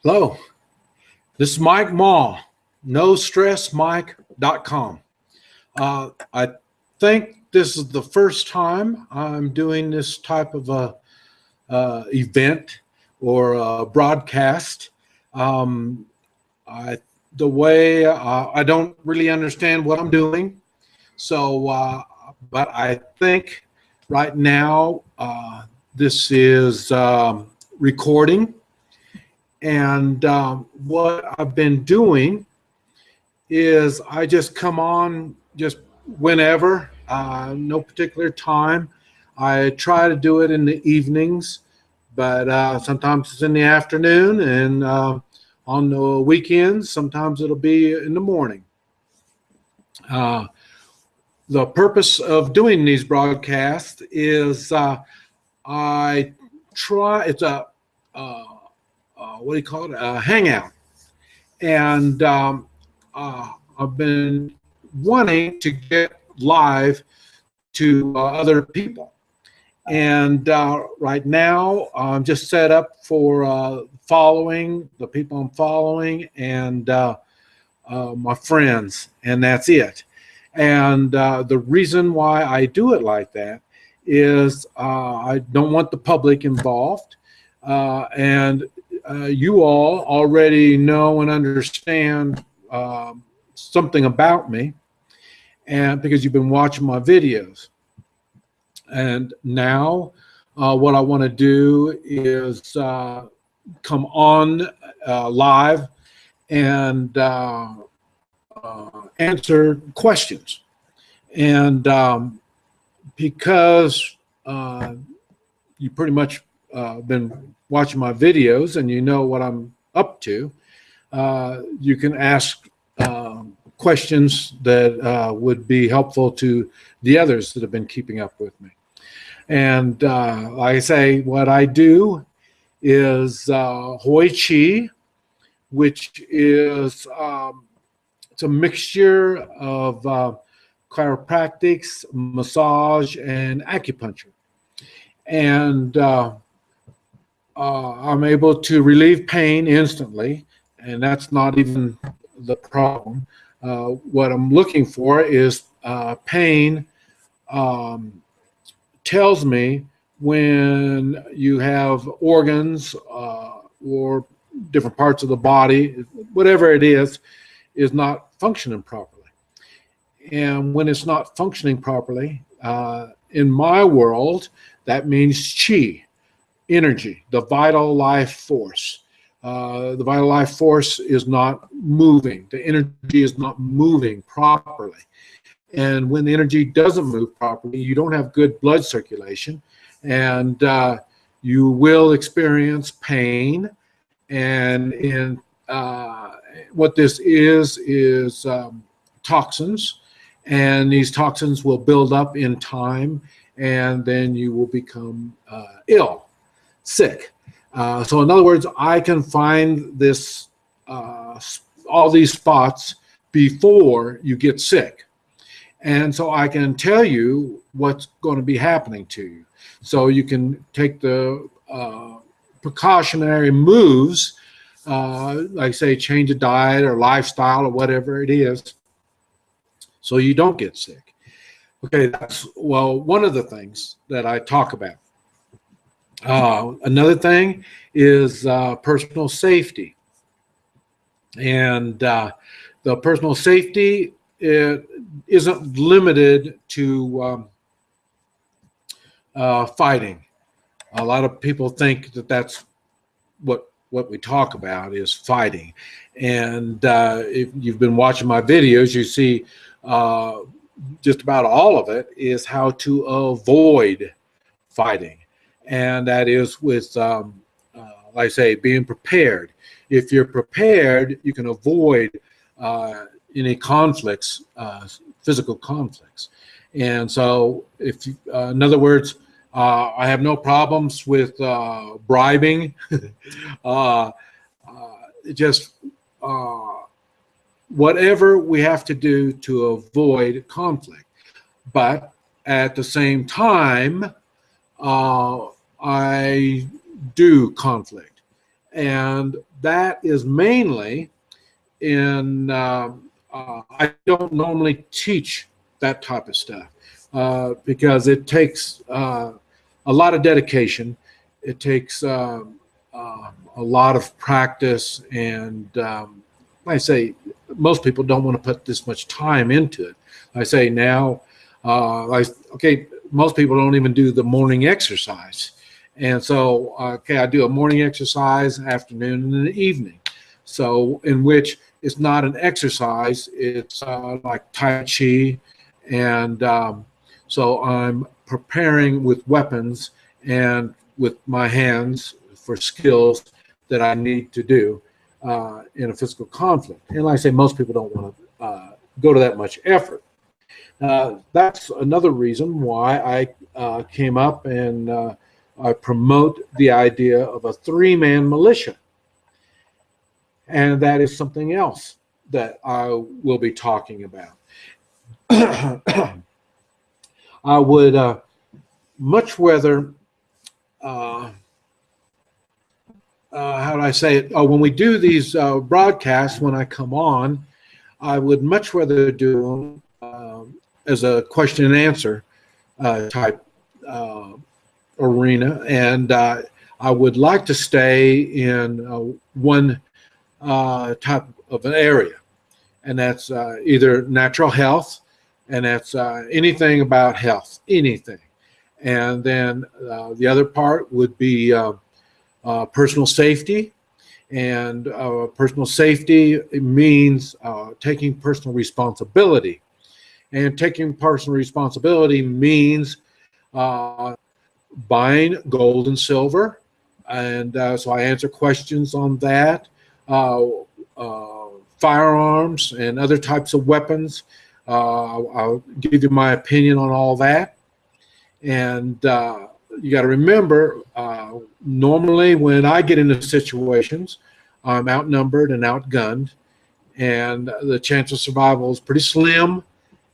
Hello, this is Mike Maw, NoStressMike.com. I think this is the first time I'm doing this type of a event or a broadcast. The way I don't really understand what I'm doing, so but I think right now this is recording. And what I've been doing is I just come on just whenever, no particular time. I try to do it in the evenings, but sometimes it's in the afternoon, and on the weekends, sometimes it'll be in the morning. The purpose of doing these broadcasts is I try, it's a what do you call it? A hangout. And I've been wanting to get live to other people. And right now, I'm just set up for following the people I'm following and my friends, and that's it. And the reason why I do it like that is I don't want the public involved. And you all already know and understand something about me, and because you've been watching my videos. And now what I want to do is come on live and answer questions. And because you pretty much been watching my videos and you know what I'm up to, you can ask questions that would be helpful to the others that have been keeping up with me. And like I say, what I do is Hoi Chi, which is it's a mixture of chiropractics, massage, and acupuncture. And I'm able to relieve pain instantly, and that's not even the problem. What I'm looking for is pain tells me when you have organs or different parts of the body, whatever it is not functioning properly. And when it's not functioning properly, in my world, that means chi. Energy, the vital life force. The vital life force is not moving. The energy is not moving properly. And when the energy doesn't move properly, you don't have good blood circulation, and you will experience pain. And in what this is toxins, and these toxins will build up in time, and then you will become ill. Sick. So in other words, I can find this all these spots before you get sick, and so I can tell you what's going to be happening to you, so you can take the precautionary moves, like say change a diet or lifestyle or whatever it is, so you don't get sick. Okay, that's one of the things that I talk about. Another thing is personal safety, and the personal safety, it isn't limited to fighting. A lot of people think that that's what we talk about is fighting, and if you've been watching my videos, you see just about all of it is how to avoid fighting. And that is with, like I say, being prepared. If you're prepared, you can avoid any conflicts, physical conflicts. And so, if in other words, I have no problems with bribing. Just whatever we have to do to avoid conflict. But at the same time, I do conflict. And that is mainly in, I don't normally teach that type of stuff because it takes a lot of dedication. It takes a lot of practice, and I say most people don't want to put this much time into it. I say now, okay, most people don't even do the morning exercise. And so, okay, I do a morning exercise, afternoon, and an evening. So, in which it's not an exercise, it's like Tai Chi. And so I'm preparing with weapons and with my hands for skills that I need to do in a physical conflict. And like I say, most people don't want to go to that much effort. That's another reason why I came up and I promote the idea of a three-man militia. And that is something else that I will be talking about. I would much rather, how do I say it? Oh, when we do these broadcasts, when I come on, I would much rather do them as a question and answer type arena, and I would like to stay in one type of an area, and that's either natural health, and that's anything about health, anything. And then the other part would be personal safety, and personal safety means taking personal responsibility, and taking personal responsibility means buying gold and silver, and so I answer questions on that, firearms and other types of weapons. I'll give you my opinion on all that. And you got to remember, normally when I get into situations, I'm outnumbered and outgunned, and the chance of survival is pretty slim.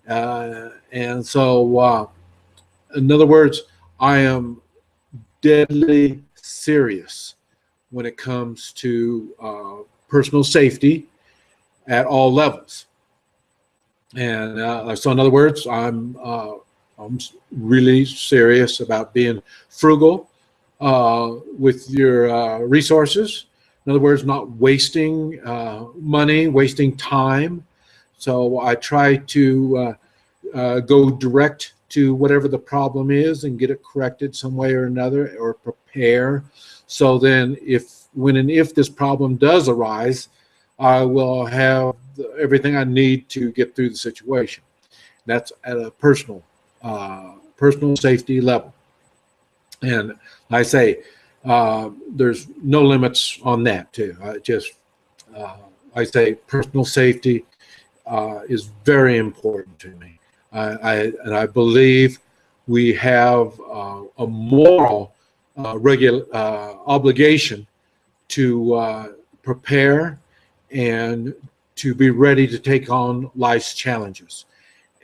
And so, in other words, I am deadly serious when it comes to personal safety at all levels. And so in other words, I'm really serious about being frugal with your resources. In other words, not wasting money, wasting time. So I try to go direct to whatever the problem is and get it corrected some way or another, or prepare. So then when and if this problem does arise, I will have everything I need to get through the situation. That's at a personal safety level. And I say there's no limits on that too. I say personal safety is very important to me. And I believe we have a moral obligation to prepare and to be ready to take on life's challenges.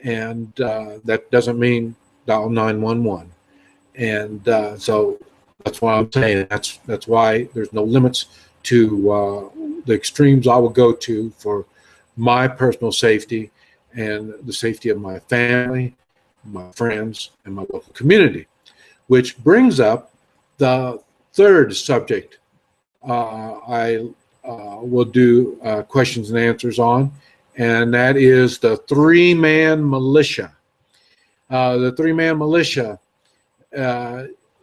And that doesn't mean dial 911. And so that's why I'm saying that's why there's no limits to the extremes I will go to for my personal safety and the safety of my family, my friends, and my local community. Which brings up the third subject I will do questions and answers on, and that is the three-man militia. The three-man militia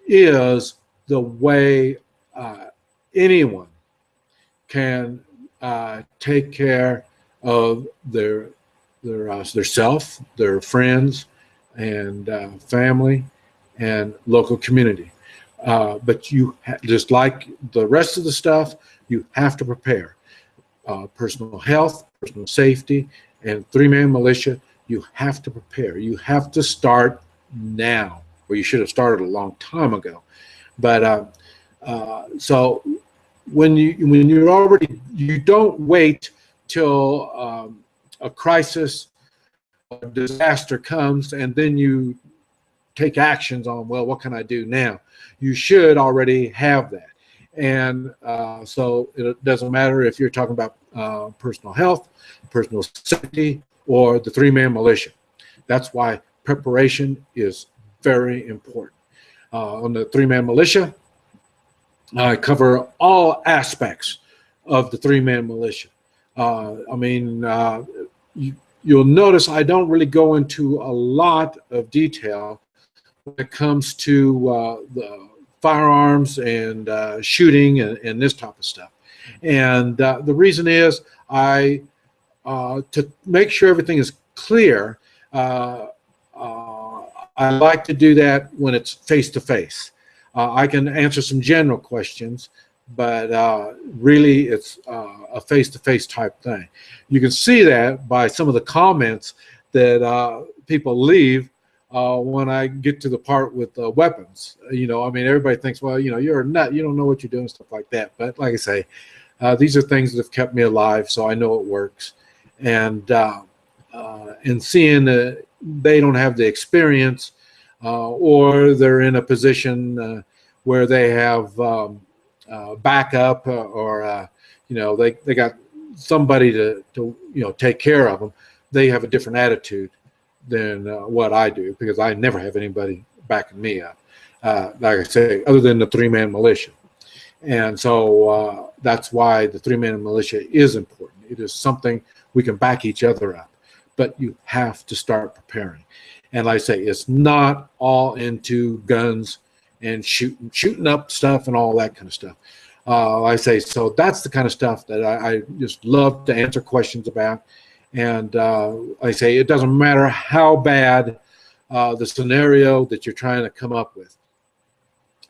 is the way anyone can take care of their self, their friends, and family, and local community. But you just like the rest of the stuff, you have to prepare. Personal health, personal safety, and three-man militia, you have to prepare. You have to start now, or you should have started a long time ago. But so when you're already, you don't wait till a crisis, a disaster comes, and then you take actions on, well, what can I do now? You should already have that. And so it doesn't matter if you're talking about personal health, personal safety, or the three-man militia. That's why preparation is very important. On the three-man militia, I cover all aspects of the three-man militia. You'll notice I don't really go into a lot of detail when it comes to the firearms and shooting and this type of stuff. And the reason is to make sure everything is clear, I like to do that when it's face-to-face. I can answer some general questions, but really it's a face-to-face type thing. You can see that by some of the comments that people leave when I get to the part with weapons. Everybody thinks, well, you're a nut, you don't know what you're doing, stuff like that. But like I say, these are things that have kept me alive, so I know it works. And seeing that they don't have the experience, or they're in a position where they have backup, or they got somebody to take care of them, they have a different attitude than what I do, because I never have anybody backing me up, like I say, other than the three-man militia. And so that's why the three-man militia is important. It is something we can back each other up, but you have to start preparing. And like I say, it's not all into guns and shooting up stuff and all that kind of stuff. Like I say, so that's the kind of stuff that I just love to answer questions about. And like I say, it doesn't matter how bad the scenario that you're trying to come up with.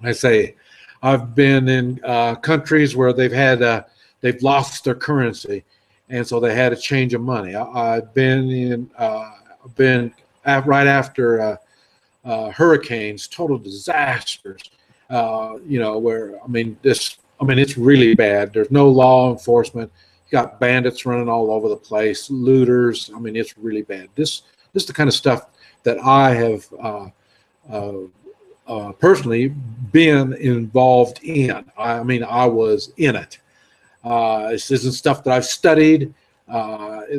I say, I've been in countries where they've lost their currency, and so they had a change of money. I've been right after hurricanes, total disasters. Where it's really bad. There's no law enforcement. You got bandits running all over the place, looters. It's really bad. This is the kind of stuff that I have personally been involved in. I was in it. This isn't stuff that I've studied.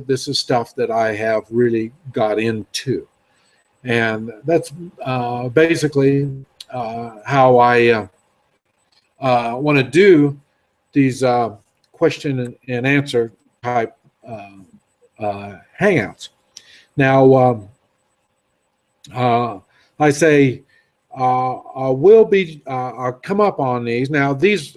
This is stuff that I have really got into. And that's basically how I want to do these question and answer type hangouts. Now, I say I will be I'll come up on these. Now this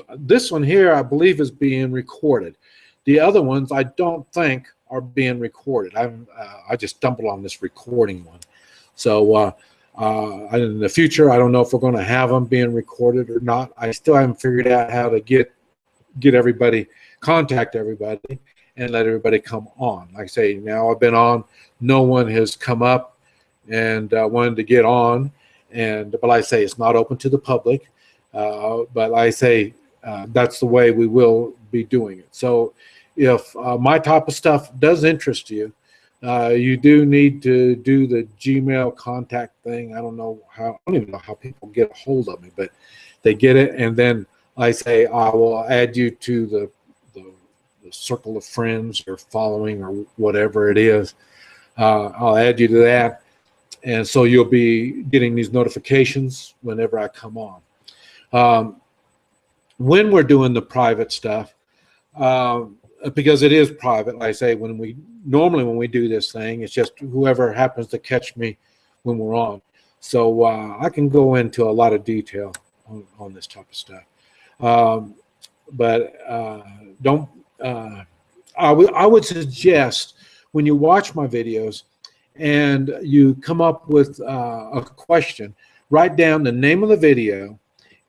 one here I believe is being recorded. The other ones I don't think are being recorded. I just stumbled on this recording one. So in the future, I don't know if we're going to have them being recorded or not. I still haven't figured out how to get everybody, contact everybody, and let everybody come on. Like I say, now I've been on, no one has come up and wanted to get on. But like I say, it's not open to the public. But like I say, that's the way we will be doing it. So if my type of stuff does interest you, you do need to do the Gmail contact thing. I don't even know how people get a hold of me, but they get it. And then I say, I will add you to the circle of friends or following or whatever it is. I'll add you to that. And so you'll be getting these notifications whenever I come on. When we're doing the private stuff, because it is private, like I say, normally when we do this thing, it's just whoever happens to catch me when we're on. So I can go into a lot of detail on this type of stuff. I would suggest when you watch my videos and you come up with a question, write down the name of the video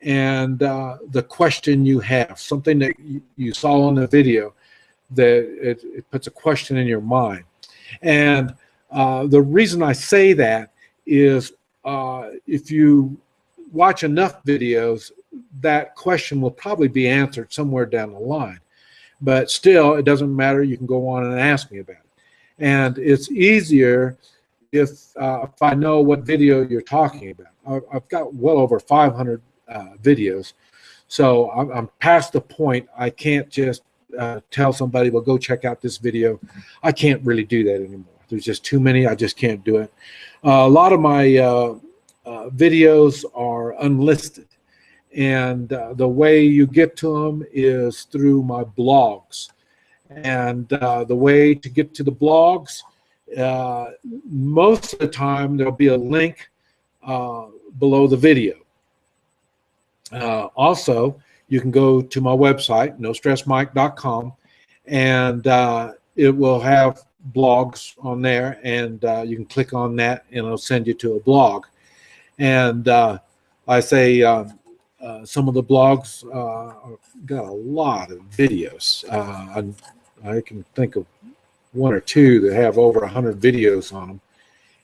and the question you have, something that you saw in the video that it puts a question in your mind. And the reason I say that is if you watch enough videos, that question will probably be answered somewhere down the line. But still, it doesn't matter. You can go on and ask me about it. And it's easier if I know what video you're talking about. I've got well over 500 videos. So I'm past the point. I can't just tell somebody, well, go check out this video. I can't really do that anymore. There's just too many. I just can't do it. A lot of my videos are unlisted. And the way you get to them is through my blogs. And the way to get to the blogs, most of the time there'll be a link below the video. Also, you can go to my website, NoStressMike.com, and it will have blogs on there, and you can click on that and it'll send you to a blog. And I say some of the blogs got a lot of videos. I can think of one or two that have over 100 videos on them.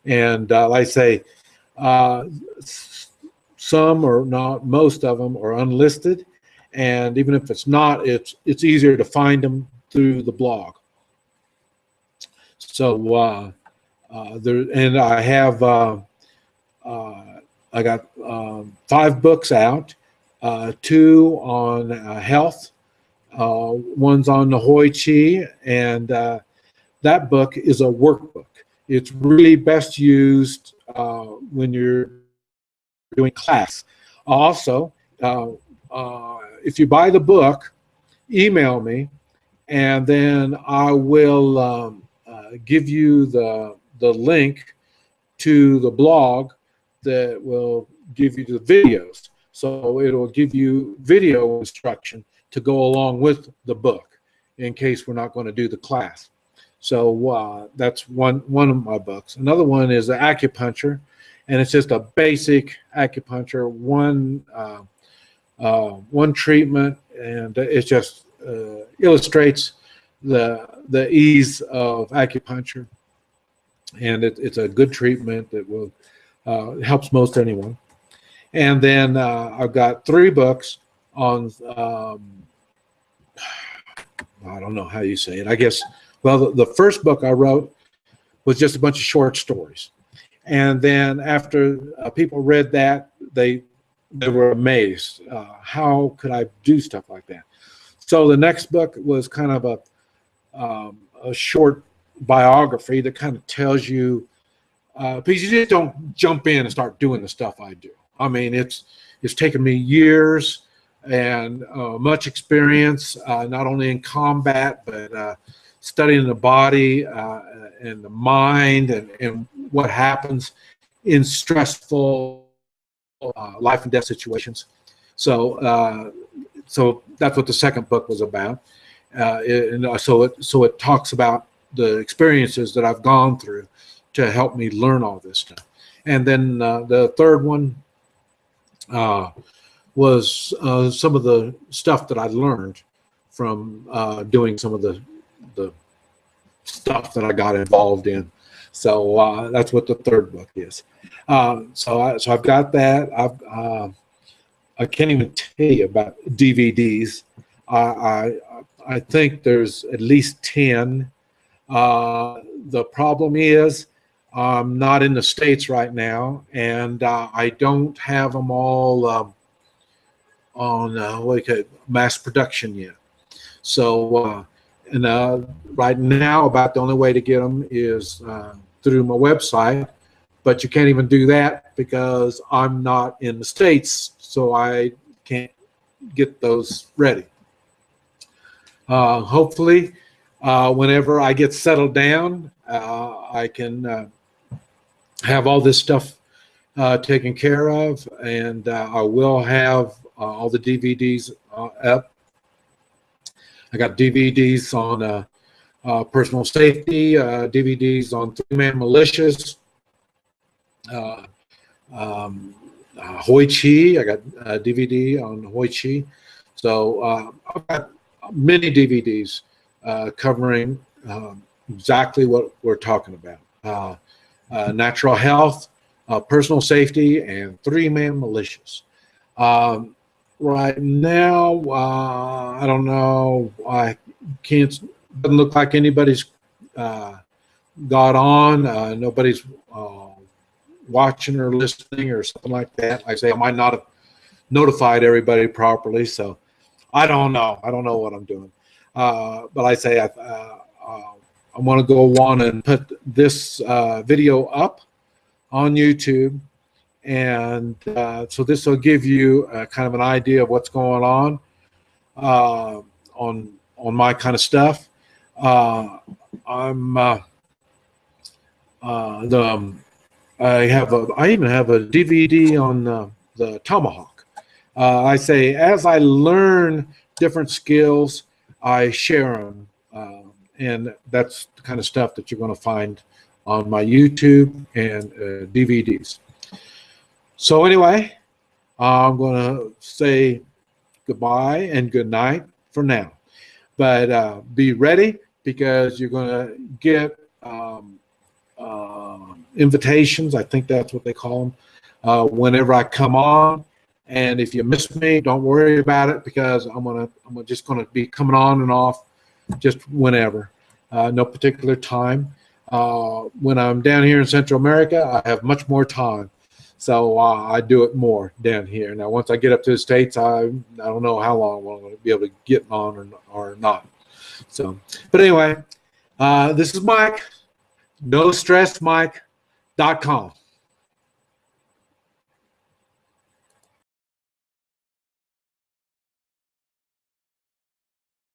And like I say, some or not, most of them are unlisted. And even if it's not, it's easier to find them through the blog. So there, and I have I got 5 books out, 2 on health, one's on the Hoi Chi, and that book is a workbook. It's really best used when you're doing class. Also, if you buy the book, email me, and then I will give you the link to the blog that will give you the videos. So it'll give you video instruction to go along with the book in case we're not going to do the class. So that's one of my books. Another one is acupuncture, and it's just a basic acupuncture, one treatment, and it just illustrates the ease of acupuncture, and it's a good treatment that will helps most anyone. And then I've got 3 books on I don't know how you say it. I guess, well, the first book I wrote was just a bunch of short stories, and then after people read that, they were amazed. How could I do stuff like that? So the next book was kind of a short biography that kind of tells you, because you just don't jump in and start doing the stuff I do. I mean, it's taken me years and much experience, not only in combat, but studying the body and the mind and what happens in stressful life and death situations. So so that's what the second book was about. So it talks about the experiences that I've gone through to help me learn all this stuff. And then the third one was some of the stuff that I learned from doing some of the stuff that I got involved in. So that's what the third book is. So I've got that. I can't even tell you about DVDs. I think there's at least 10. The problem is I'm not in the States right now, and I don't have them all on what do you call it, mass production yet. So and right now, about the only way to get them is through my website, but you can't even do that because I'm not in the States, so I can't get those ready. Hopefully, whenever I get settled down, I can have all this stuff taken care of, and I will have all the DVDs up. I got DVDs on personal safety, DVDs on 3-man militias, Hoi Chi. I got a DVD on Hoi Chi. So I've got many DVDs covering exactly what we're talking about. Natural health, personal safety, and 3-man militias. Right now, I don't know. I can't. Doesn't look like anybody's got on. Nobody's watching or listening or something like that. Like I say, I might not have notified everybody properly. So I don't know. I don't know what I'm doing. But I say I want to go on and put this video up on YouTube. And so this will give you kind of an idea of what's going on my kind of stuff. I even have a DVD on the tomahawk. I say as I learn different skills, I share them, and that's the kind of stuff that you're going to find on my YouTube and DVDs. So anyway, I'm going to say goodbye and good night for now. But be ready, because you're going to get invitations. I think that's what they call them, whenever I come on. And if you miss me, don't worry about it, because I'm just gonna be coming on and off just whenever, no particular time. When I'm down here in Central America, I have much more time, so I do it more down here. Now, once I get up to the States, I don't know how long I'm going to be able to get on or not. So, but anyway, this is Mike, NoStressMike.com.